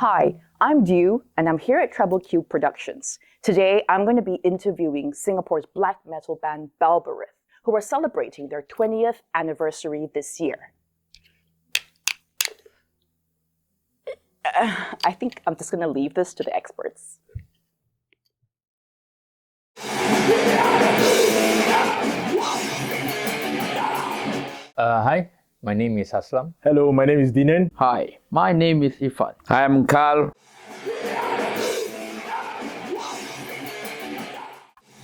Hi, I'm Dew, and I'm here at Treble Cube Productions. Today, I'm going to be interviewing Singapore's black metal band Balberith, who are celebrating their 20th anniversary this year. I think I'm just going to leave this to the experts. Hi, my name is Aslam. Hello, my name is Dinan. Hi, my name is Ifan. Hi, I'm Carl.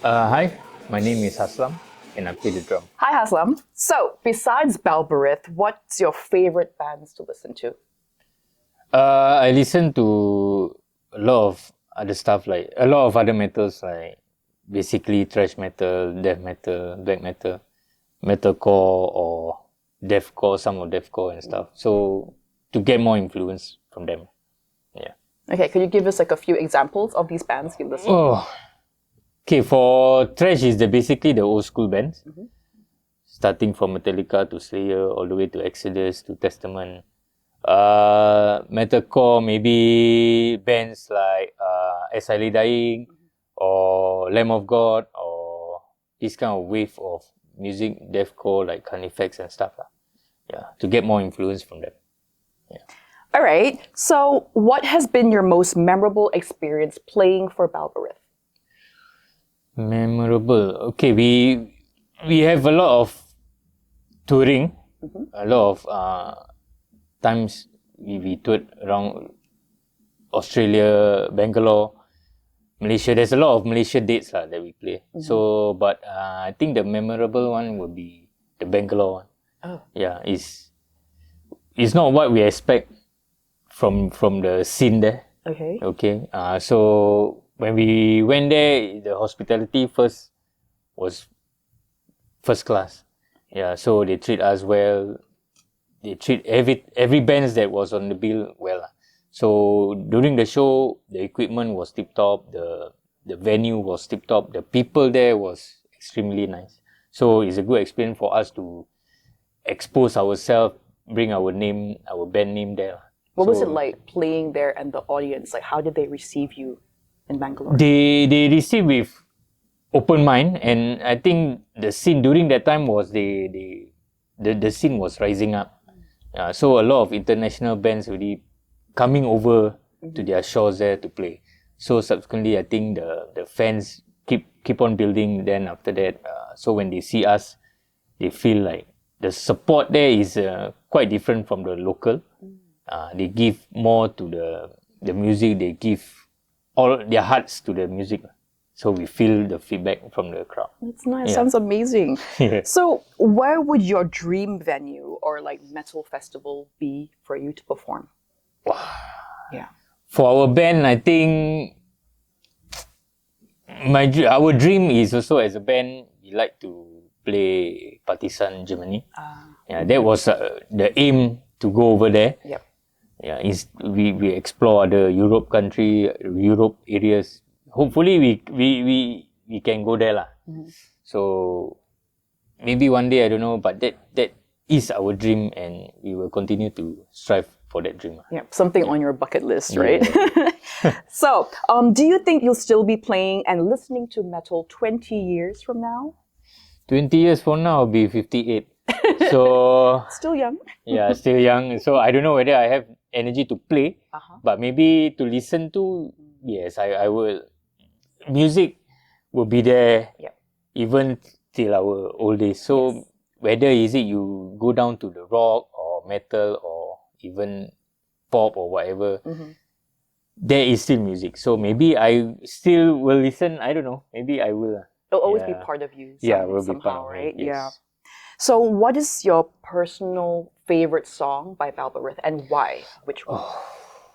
Hi, my name is Aslam, and I play the drum. Hi, Haslam. So, besides Balberith, what's your favorite bands to listen to? I listen to a lot of other stuff, like a lot of other metals, like basically thrash metal, death metal, black metal, metalcore, or deathcore, some of deathcore and stuff. So to get more influence from them. Yeah. Okay, could you give us like a few examples of these bands you listen to? Oh, okay. For thrash is basically the old school bands, starting from Metallica to Slayer, all the way to Exodus to Testament. Metalcore, maybe bands like SLA Dying or Lamb of God, or this kind of wave of music, deathcore like Carnifex and stuff. Yeah, to get more influence from them. Yeah. All right, so what has been your most memorable experience playing for Balberith? Memorable. Okay, we have a lot of touring, a lot of times we toured around Australia, Bangalore, Malaysia. There's a lot of Malaysia dates that we play. So, but I think the memorable one would be the Bangalore one. Oh. Yeah, it's not what we expect from the scene there. Okay. Okay. So when we went there, the hospitality was first class. Yeah. So they treat us well. They treat every band that was on the bill well. So during the show, the equipment was tip top, the venue was tip top, the people there was extremely nice. So it's a good experience for us to expose ourselves, bring our name, our band name there. What was it like playing there and the audience? Like, how did they receive you in Bangalore? They received with open mind, and I think the scene during that time was the scene was rising up. So a lot of international bands really coming over to their shores there to play. So subsequently, I think the fans keep on building. Then after that, so when they see us, they feel like the support there is quite different from the local. They give more to the music. They give all their hearts to the music. So we feel the feedback from the crowd. That's nice. Yeah. Sounds amazing. Yeah. So, where would your dream venue or like metal festival be for you to perform? Yeah. For our band, I think our dream is also, as a band, we like to play Partisan Germany. Yeah, that was the aim, to go over there. Yep. Yeah, we explore other Europe areas. Hopefully we can go there lah. So maybe one day, I don't know, but that is our dream, and we will continue to strive for that dream. Yeah, something on your bucket list, right? So, do you think you'll still be playing and listening to metal 20 years from now? 20 years from now, I'll be 58. So Still young. yeah, still young. So I don't know whether I have energy to play, but maybe to listen to, yes, I will. Music will be there, even till our old days. So whether is it you go down to the rock or metal or even pop or whatever, there is still music. So maybe I still will listen. I don't know. Maybe I will. It'll always be part of you. Will be somehow, part of right? it. Yes. Yeah. So, what is your personal favorite song by Balberith, and why? Which one?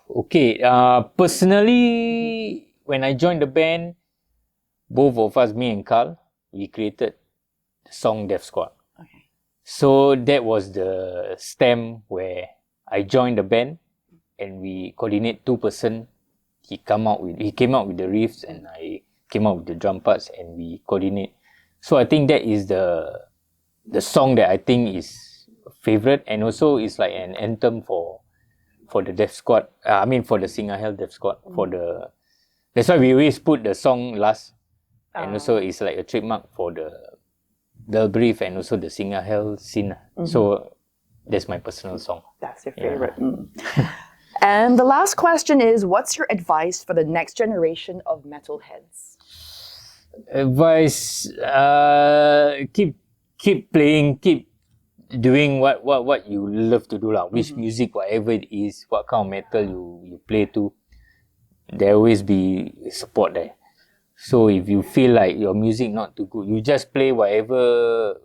Okay. Personally, when I joined the band, both of us, me and Carl, we created the song Death Squad. Okay. So that was the stem where I joined the band, and we coordinate 2-person. He came out with the riffs, and I came out with the drum parts, and we coordinate. So I think that is the song that I think is favorite, and also it's like an anthem for for the Deaf Squad. For the Singa Hell Deaf Squad. That's why we always put the song last. And also it's like a trademark for the Balberith and also the Singa Hell scene. So that's my personal song. That's your favorite. And the last question is, what's your advice for the next generation of metalheads? Advice, keep playing, keep doing what you love to do lah. Which music, whatever it is, what kind of metal you play to, there always be support there. So if you feel like your music not too good, you just play whatever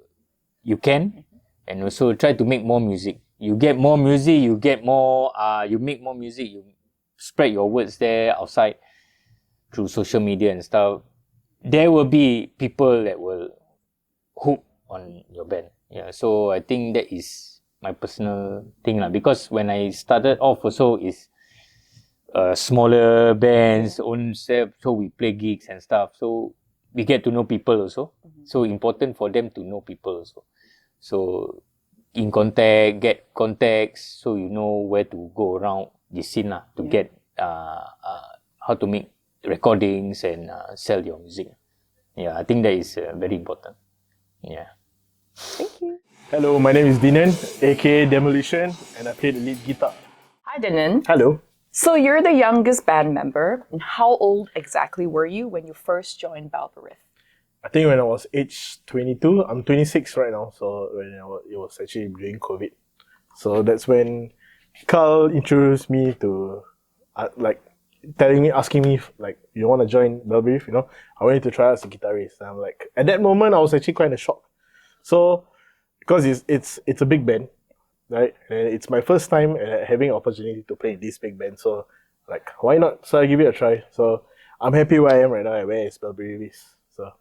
you can, and also try to make more music. You get more music, you make more music, you spread your words there outside through social media and stuff. There will be people that will hook on your band. Yeah, so I think that is my personal thing lah. Because when I started off also is smaller bands, own self, so we play gigs and stuff. So we get to know people also. So important for them to know people also. So get contacts, so you know where to go around the scene lah, to get how to make recordings and sell your music. Yeah, I think that is very important. Yeah. Thank you. Hello, my name is Dinan, aka Demolition, and I play the lead guitar. Hi, Dinan. Hello. So you're the youngest band member. And how old exactly were you when you first joined Balberith? I think when I was age 22, I'm 26 right now, so it was actually during COVID. So that's when Carl introduced me to, asking me, you want to join Balberith, I wanted to try out as a guitarist. And I'm like, at that moment, I was actually kind of shocked. So, because it's a big band, right? And it's my first time having an opportunity to play in this big band. So, why not? So I give it a try. So I'm happy where I am right now and where Balberith is. So,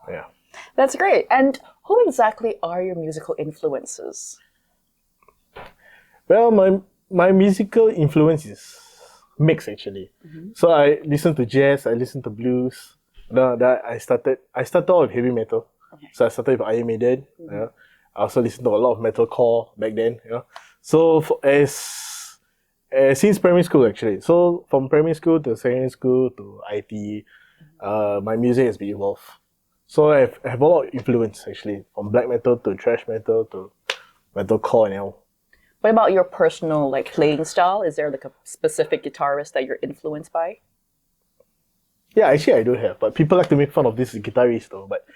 yeah. That's great. And who exactly are your musical influences? Well, my musical influence is mixed actually. So I listen to jazz, I listen to blues. I started out with heavy metal. Okay. So I started with Iron Maiden. I also listened to a lot of metalcore back then. So since primary school actually. So from primary school to secondary school to IT, my music has been evolved. So I have a lot of influence actually, from black metal to thrash metal to metalcore and all. What about your personal playing style? Is there a specific guitarist that you're influenced by? Yeah, actually I do have, but people like to make fun of this guitarist though. But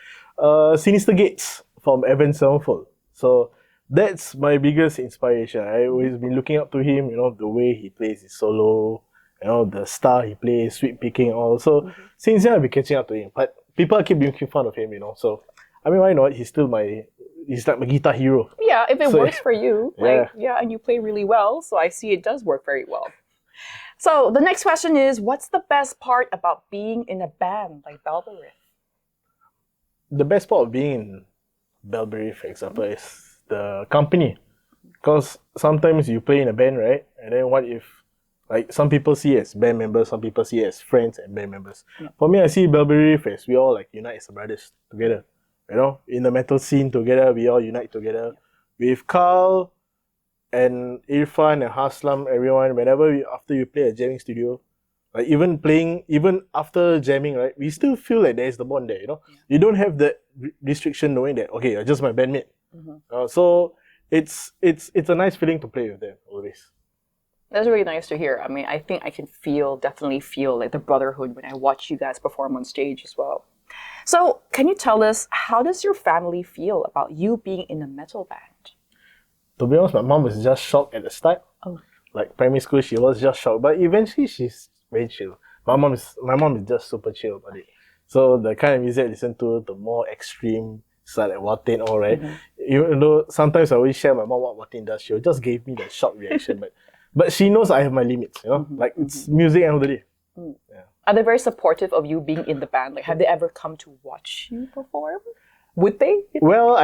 Sinister Gates from Avenged Sevenfold. So that's my biggest inspiration. I always been looking up to him, the way he plays his solo, the style he plays, sweep picking and all. So since then I've been catching up to him. But people keep making fun of him, So I mean, why not? He's like my guitar hero. Yeah, if it works for you. Yeah. And you play really well, so I see it does work very well. So the next question is, what's the best part about being in a band like Balberith? The best part of being in Balberith, for example, is the company. Because sometimes you play in a band, right? And then what if, some people see as band members, some people see as friends and band members. Yeah. For me, I see Balberith as we all unite as brothers together. In the metal scene together, we all unite together. With Carl and Irfan and Haslam, everyone, after you play a jamming studio, even after jamming, right, we still feel like there's the bond there, Yeah. You don't have the restriction knowing that, okay, you're just my bandmate. So it's a nice feeling to play with them always. That's really nice to hear. I mean, I think I can definitely feel the brotherhood when I watch you guys perform on stage as well. So, can you tell us, how does your family feel about you being in a metal band? To be honest, my mom was just shocked at the start. Oh. Primary school, she was just shocked. But eventually, she's very chill. My mom is just super chill about it. So, the kind of music I listen to, the more extreme side, like Watin, all right. Even though sometimes I always share my mom what Watin does, she'll just give me the shock reaction. But she knows I have my limits, It's music end of the day. Yeah. Are they very supportive of you being in the band? Have they ever come to watch you perform? Would they? Well,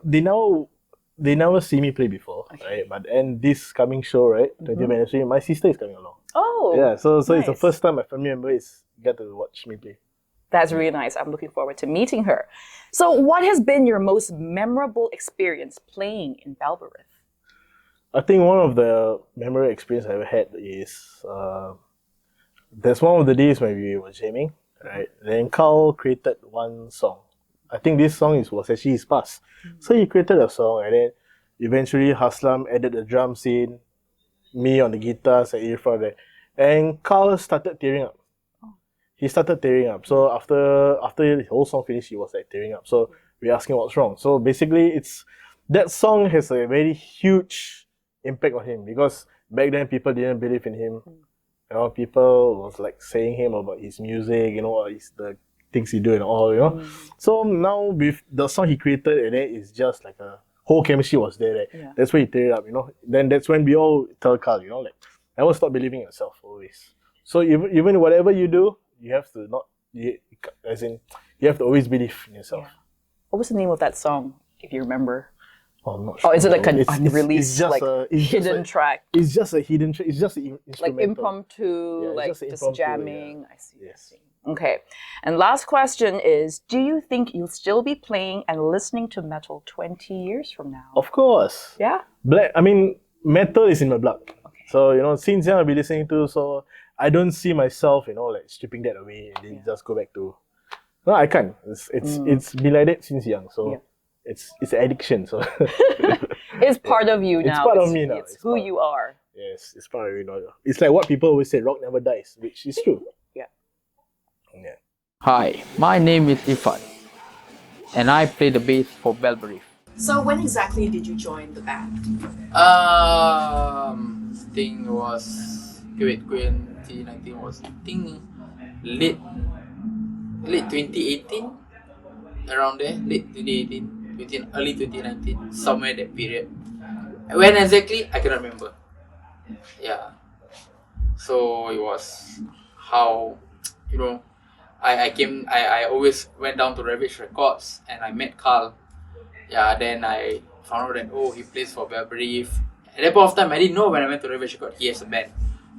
they never see me play before, right? But this coming show, right, 20th anniversary, my sister is coming along. Oh, yeah. So nice. It's the first time my family members get to watch me play. That's really nice. I'm looking forward to meeting her. So, what has been your most memorable experience playing in Balberith? I think one of the memorable experience I ever had is there's one of the days when we were jamming, right? Then Carl created one song. I think this song was actually his past. So he created a song, and then eventually Haslam added the drums in, me on the guitars and Irfan there. And Carl started tearing up. He started tearing up. So after the whole song finished, he was like tearing up. So we asked him what's wrong. So basically, that song has a very huge impact on him, because back then people didn't believe in him. You know, people was like saying him about his music, the things he do and all. So now with the song he created, and then it's just like a whole chemistry was there. Right? Yeah. That's when he teared up. Then that's when we all tell Carl, like, never stop believing in yourself always. So even whatever you do, you have to you have to always believe in yourself. Yeah. What was the name of that song, if you remember? Oh, I'm not sure. Oh, is it like an It's unreleased, just like hidden track? It's just a hidden track. It's just an instrumental. Like impromptu, Yeah, it's like just just impromptu, jamming. yeah. I see. Yes. Okay. And last question is, do you think you'll still be playing and listening to metal 20 years from now? Of course. Yeah? Metal is in my blood. Okay. So, since young I've been listening to, so I don't see myself, like stripping that away and then just go back to. No, I can't. It's been like that since young. So it's an addiction. So It's part of you now. It's part of me now. It's who you are. Yes, it's part of me now. It's like what people always say, rock never dies, which is true. Yeah. Yeah. Hi, my name is Ifan, and I play the bass for Balberith. So when exactly did you join the band? Think was 2019 was late 2018, around there, late 2018, early 2019, somewhere that period. When exactly, I cannot remember. Yeah. So it was how, I always went down to Ravage Records and I met Carl. Yeah, then I found out that, he plays for Balberith. At that point of time, I didn't know when I went to Ravage Records, he has a band.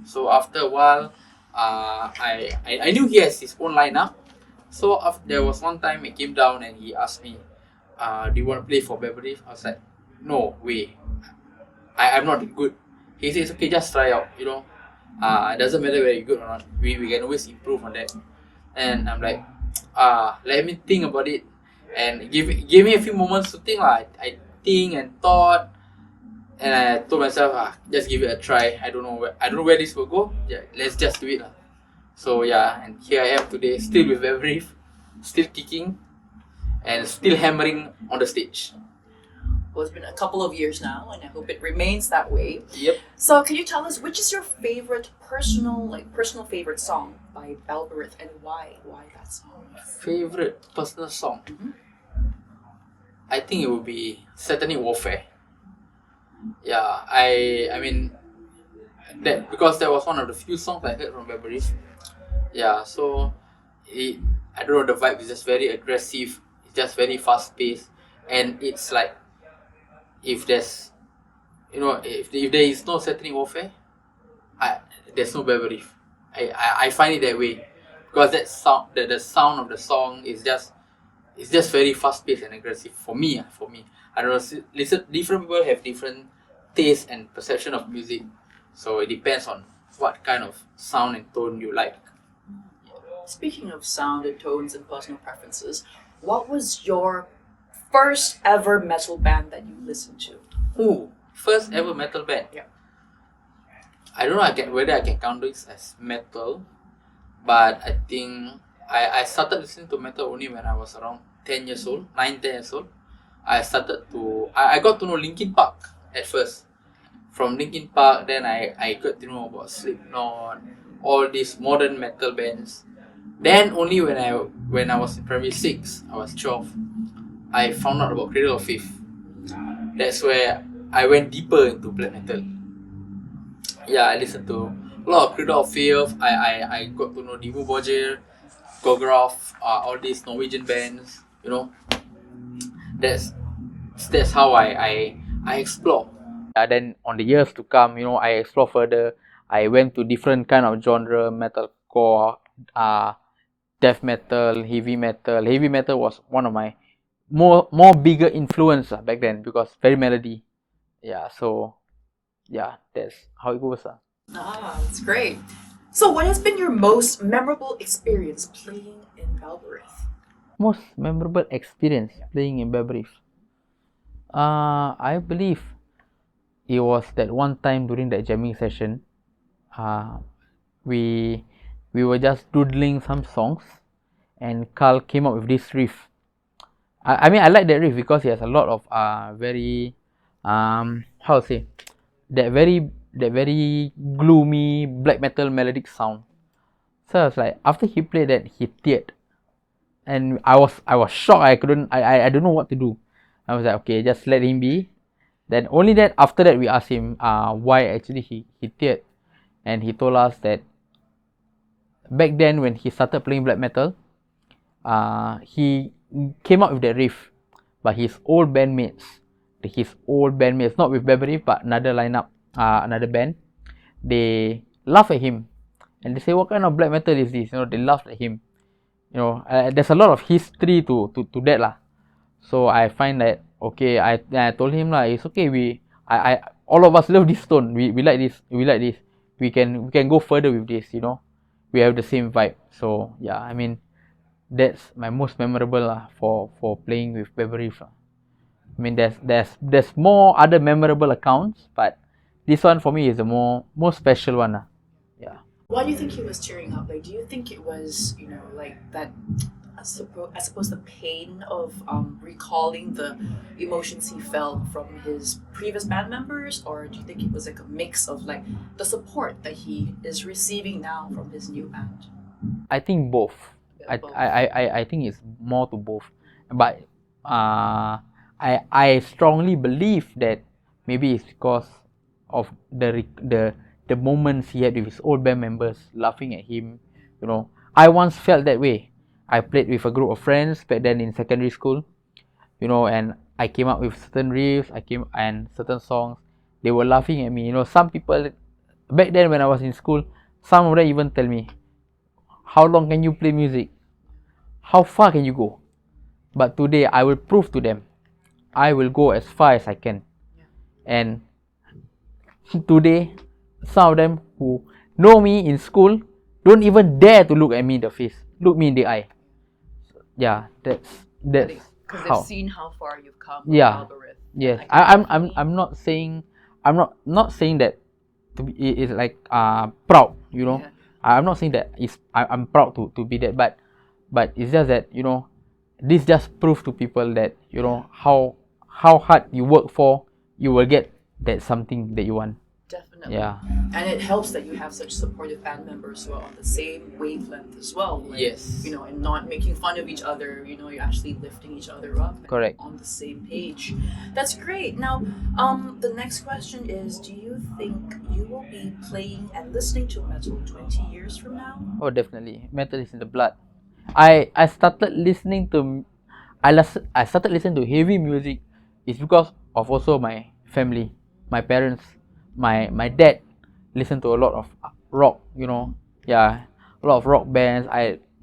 So after a while, I knew he has his own lineup. So there was one time he came down and he asked me, do you want to play for Balberith? I was like, no way. I'm not good. He says, okay, just try out, it doesn't matter whether you're good or not. We can always improve on that. And I'm like, let me think about it. And give me a few moments to think. I think and thought. And I told myself, just give it a try. I don't know where this will go. Yeah, let's just do it. So yeah, and here I am today, still with Balberith, still kicking, and still hammering on the stage. Well, it's been a couple of years now, and I hope it remains that way. Yep. So, can you tell us which is your favorite personal favorite song by Balberith, and why? Why that song? Favorite personal song? I think it would be Satanic Warfare. Yeah, I mean that because that was one of the few songs I heard from Balberith. Yeah, so I don't know, the vibe is just very aggressive. It's just very fast paced, and it's like if there's if there is no Satanic Warfare, there's no Balberith. I find it that way because that sound, the sound of the song is just very fast paced and aggressive for me. I don't know. Different people have different taste and perception of music, so it depends on what kind of sound and tone you like. Speaking of sound and tones and personal preferences, what was your first ever metal band that you listened to? Ooh, first ever metal band. Yeah. I don't know whether I can count this as metal, but I think I started listening to metal only when I was around 10 years old, 9, 10 years old. I got to know Linkin Park at first. From Linkin Park, then I got to know about Slipknot, all these modern metal bands. Then only when I was in primary 6, I was 12, I found out about Cradle of Filth. That's where I went deeper into black metal. Yeah, I listened to a lot of Cradle of Filth. I got to know Dimmu Borgir, Gograf, all these Norwegian bands. That's how I explore. Then on the years to come, I explore further. I went to different kind of genre, metalcore, death metal, heavy metal. Heavy metal was one of my more bigger influence back then because very melody. Yeah, so yeah, that's how it goes. Ah, that's great. So, what has been your most memorable experience playing in Balberith? Most memorable experience playing in Balberith. I believe it was that one time during that jamming session. Uh, we we were just doodling some songs, and Carl came up with this riff. I mean I like that riff because he has a lot of very how to say that very gloomy black metal melodic sound. So I was like, after he played that, he teared, and I was shocked. I don't know what to do. I was like, okay, just let him be. Then only that after that we asked him why actually he teared, and he told us that back then when he started playing black metal, he came up with that riff, but his old bandmates, not with Balberith but another lineup, another band, they laugh at him, and they say, "What kind of black metal is this?" They laughed at him. There's a lot of history to that lah. So I find that okay. I told him lah, it's okay. I all of us love this tone. We like this. We like this. We can go further with this. We have the same vibe. So yeah, I mean that's my most memorable lah for playing with Balberith lah. I mean there's more other memorable accounts, but this one for me is the more special one lah. Yeah. Why do you think he was tearing up? Like, do you think it was, like that? I suppose the pain of recalling the emotions he felt from his previous band members, or do you think it was like a mix of like the support that he is receiving now from his new band? I think both. I think it's more to both, but I strongly believe that maybe it's because of the moments he had with his old band members laughing at him. I once felt that way. I played with a group of friends back then in secondary school, and I came up with certain riffs, and certain songs. They were laughing at me. Some people back then when I was in school, some of them even tell me, "How long can you play music? How far can you go?" But today I will prove to them, I will go as far as I can. And today, some of them who know me in school don't even dare to look at me in the face, look me in the eye. Yeah, that's Because how. they've seen how far you've come. Yeah. Balberith. Yes, I can I'm not saying I'm not saying that to be is like proud. Yeah. I'm not saying that I'm proud to be that, but it's just that this just proves to people that how hard you work for, you will get that something that you want. Definitely. Yeah. And it helps that you have such supportive band members who are on the same wavelength as well. Like, Yes. And not making fun of each other. You're actually lifting each other up. And Correct. on the same page. That's great. Now, the next question is: do you think you will be playing and listening to metal 20 years from now? Oh, definitely. Metal is in the blood. I started listening to I started listening to heavy music. It's because of also my family, my parents, my dad listened to a lot of rock. Yeah, a lot of rock bands.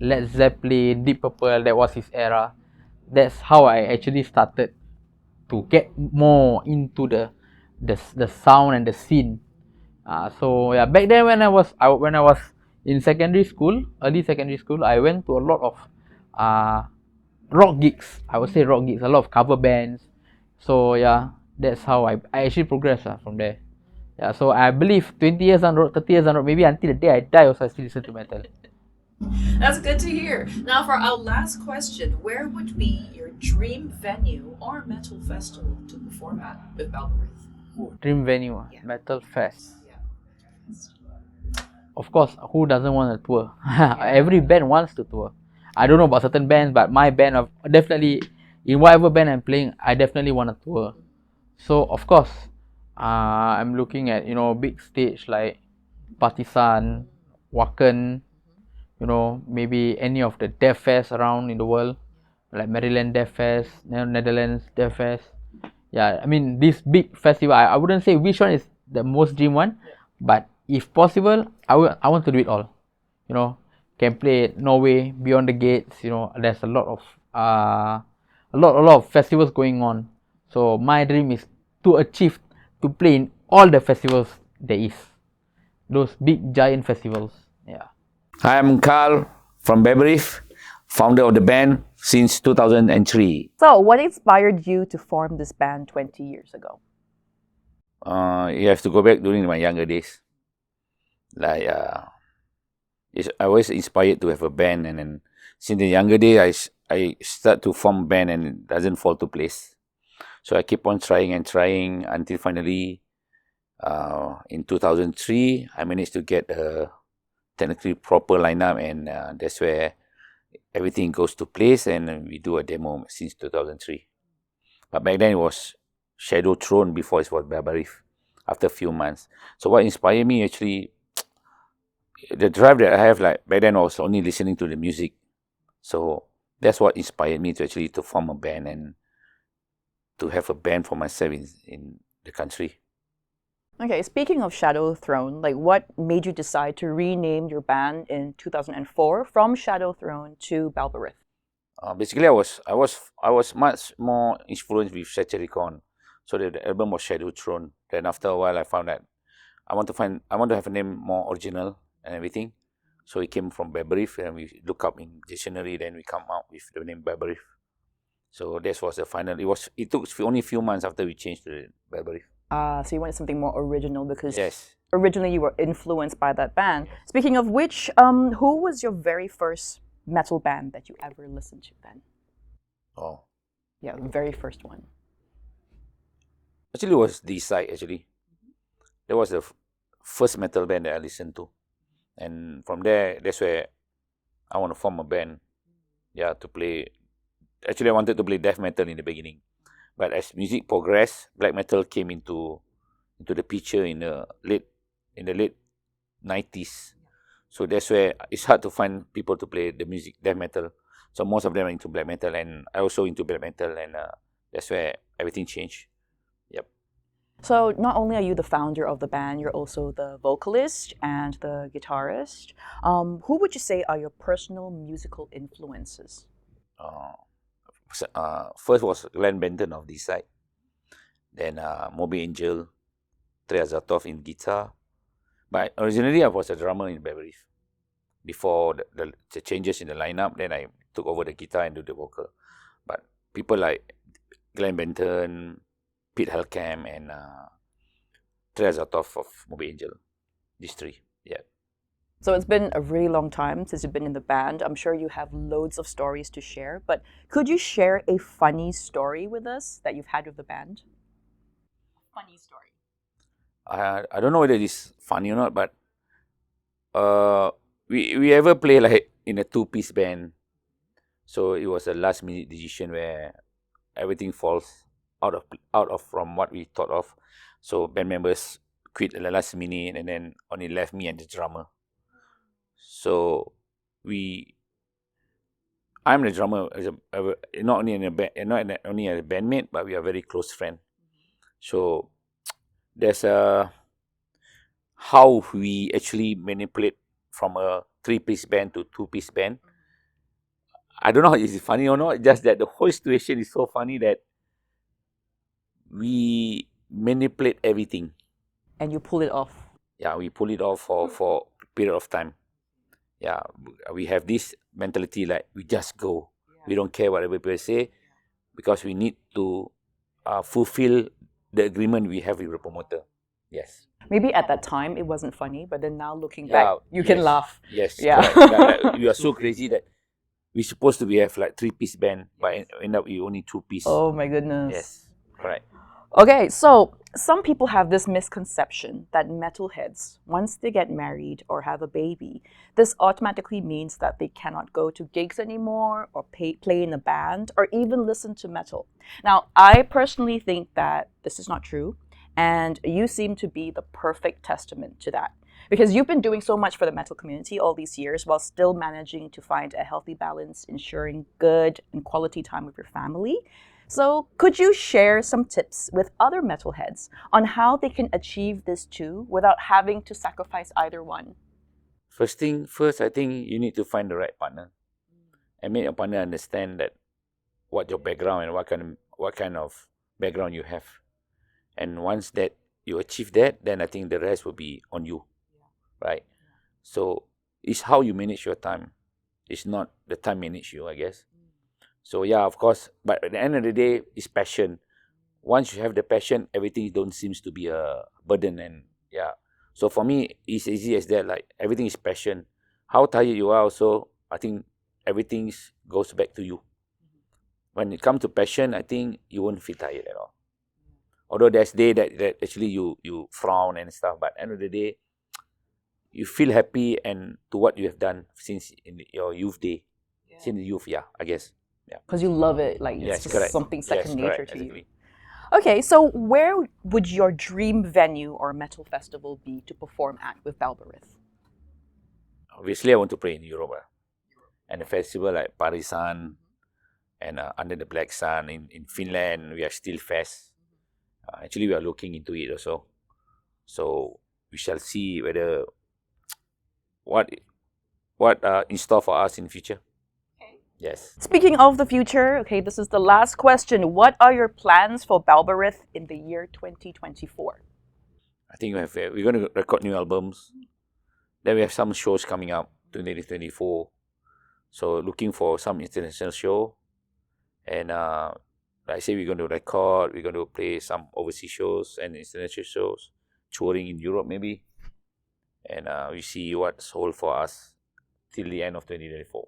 Led Zeppelin, Deep Purple. That was his era. That's how I actually started to get more into the sound and the scene. So yeah, back then when I was in secondary school, early secondary school, I went to a lot of rock gigs. I would say rock gigs, a lot of cover bands. So yeah, that's how I actually progressed from there. Yeah, so I believe 20 years on road, 30 years on road, maybe until the day I die also I still listen to metal. That's good to hear. Now, for our last question, where would be your dream venue or metal festival to perform at with Balberith? Dream venue, Yeah. Metal Fest. Yeah. Of course, who doesn't want to tour? Every band wants to tour. I don't know about certain bands, but my band of definitely in whatever band I'm playing, I definitely want to tour. So of course, I'm looking at big stage like Partisan, Wacken, maybe any of the Death Fest around in the world, like Maryland Death Fest, Netherlands Death Fest. Yeah, I mean this big festival. I wouldn't say which one is the most dream one, but if possible, I want to do it all. Can play at Norway, Beyond the Gates. There's a lot of a lot of festivals going on. So my dream is to play in all the festivals there is. Those big giant festivals. Yeah. Hi, I'm Carl from Balberith, founder of the band since 2003. So, what inspired you to form this band 20 years ago? You have to go back during my younger days. Like, I was inspired to have a band, and then since the younger days, I start to form a band and it doesn't fall to place. So I keep on trying and trying until finally, in 2003, I managed to get a technically proper lineup, and that's where everything goes to place, and we do a demo since 2003. But back then it was Shadow Throne before it was Balberith, after a few months. So what inspired me actually, the drive that I have, like back then I was only listening to the music. So that's what inspired me to actually to form a band and to have a band for myself in the country. Okay, speaking of Shadow Throne, like what made you decide to rename your band in 2004 from Shadow Throne to Balberith? Basically, I was much more influenced with Satyrion. So the album was Shadow Throne. Then after a while, I found that I want to have a name more original and everything. So it came from Balberith, and we look up in dictionary. Then we come out with the name Balberith. So this was the final. It took only a few months after we changed to Balberith. So you wanted something more original because Yes. originally you were influenced by that band. Speaking of which, who was your very first metal band that you ever listened to then? Oh, Yeah, the very first one. actually, it was D-Side. Actually, that was the first metal band that I listened to, and from there, that's where I want to form a band. Yeah, to play. Actually, I wanted to play death metal in the beginning, but as music progressed, black metal came into the picture in the late 90s. So that's where it's hard to find people to play the music death metal. So most of them are into black metal, and I also into black metal, and that's where everything changed. Yep. So not only are you the founder of the band, you're also the vocalist and the guitarist. Who would you say are your personal musical influences? First was Glenn Benton of this side, then Moby Angel, Trey Azatov in guitar. But originally I was a drummer in Balberith. Before the changes in the lineup, then I took over the guitar and do the vocal. But people like Glenn Benton, Pete Halcam, and Trey Azatov of Moby Angel, these three. Yeah. So it's been a really long time since you've been in the band. I'm sure you have loads of stories to share, but could you share a funny story with us that you've had with the band? Funny story. I don't know whether it is funny or not, but we ever play like in a two-piece band. So it was a last-minute decision where everything falls out of from what we thought of. So band members quit at the last minute, and then only left me and the drummer. So I'm the drummer, not only in a band, not only as a bandmate, but we are very close friends. So there's how we actually manipulate from a three-piece band to two-piece band. I don't know if it's funny or not, just that the whole situation is so funny that we manipulate everything. And you pull it off. Yeah, we pull it off for a period of time. Yeah, we have this mentality like we just go. Yeah. We don't care what people say because we need to fulfill the agreement we have with the promoter. Yes. Maybe at that time it wasn't funny, but then now looking back, you can laugh. Yes. Yeah. Like, we are so crazy that we're supposed to have like three-piece band, but end up with only two-piece. Oh my goodness. Yes. Correct. Okay, so some people have this misconception that metalheads, once they get married or have a baby, this automatically means that they cannot go to gigs anymore or play in a band or even listen to metal. Now, I personally think that this is not true, and you seem to be the perfect testament to that. Because you've been doing so much for the metal community all these years while still managing to find a healthy balance, ensuring good and quality time with your family. So could you share some tips with other metalheads on how they can achieve this too without having to sacrifice either one? First thing first, I think you need to find the right partner and make your partner understand that what your background and what kind of background you have. And once that you achieve that, then I think the rest will be on you, right? So it's how you manage your time. It's not the time manage you, I guess. So yeah, of course. But at the end of the day, it's passion. Once you have the passion, everything don't seems to be a burden. And yeah, so for me, it's easy as that. Like everything is passion. How tired you are, also, I think everything goes back to you. When it comes to passion, I think you won't feel tired at all. Although there's day that actually you frown and stuff, but end of the day, you feel happy and to what you have done since in your youth day, since the youth, yeah, I guess, yeah. Because you love it, like Yes, it's just correct. something second Yes, nature correct, to you. exactly. Okay, so where would your dream venue or metal festival be to perform at with Balberith? Obviously, I want to play in Europe, and a festival like Parisan and Under the Black Sun in Finland, we are still fest. Actually, we are looking into it also. So we shall see whether what in store for us in future. Yes. Speaking of the future, okay, this is the last question. What are your plans for Balberith in the year 2024? I think we're going to record new albums. Then we have some shows coming up 2024. So looking for some international show. And like I say, we're going to record, we're going to play some overseas shows and international shows, touring in Europe maybe. And we see what's hold for us till the end of 2024.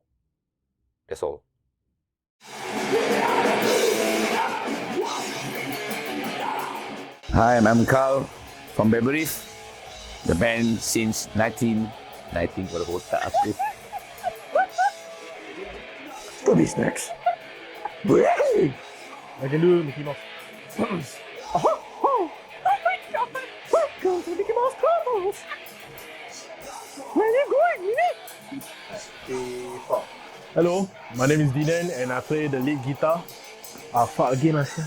That's all. Hi, I'm Carl from Balberith. The band since 1990. Kalau botak aku. What is next? I can do Mickey Mouse. Oh my god! Welcome to Mickey Mouse Clubhouse! Where are you going, Minnie? Hello, my name is Dinan and I play the lead guitar. Fuck again, I see.